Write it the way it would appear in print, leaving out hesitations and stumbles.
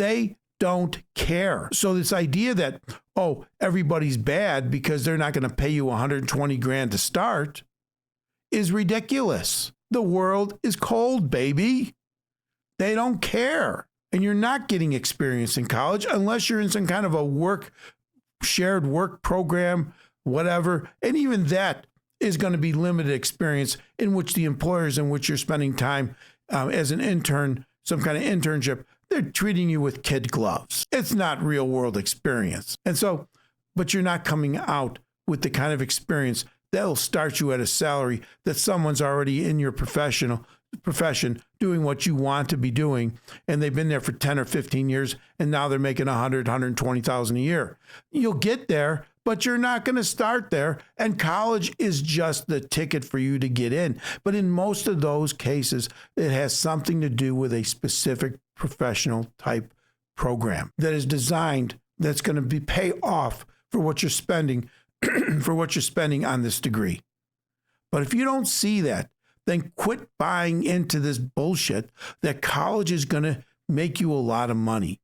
They don't care. So this idea that, oh, everybody's bad because they're not going to pay you 120 grand to start is ridiculous. The world is cold, baby. They don't care. And you're not getting experience in college unless you're in some kind of a shared work program, whatever. And even that is going to be limited experience in which the employers in which you're spending time as an intern, some kind of internship, they're treating you with kid gloves. It's not real world experience. And so, but you're not coming out with the kind of experience that'll start you at a salary that someone's already in your profession doing what you want to be doing, and they've been there for 10 or 15 years, and now they're making 120,000 a year. You'll get there, but you're not going to start there, and college is just the ticket for you to get in. But in most of those cases, it has something to do with a specific professional type program that is designed, that's going to pay off for what you're spending on this degree. But if you don't see that, then quit buying into this bullshit that college is going to make you a lot of money.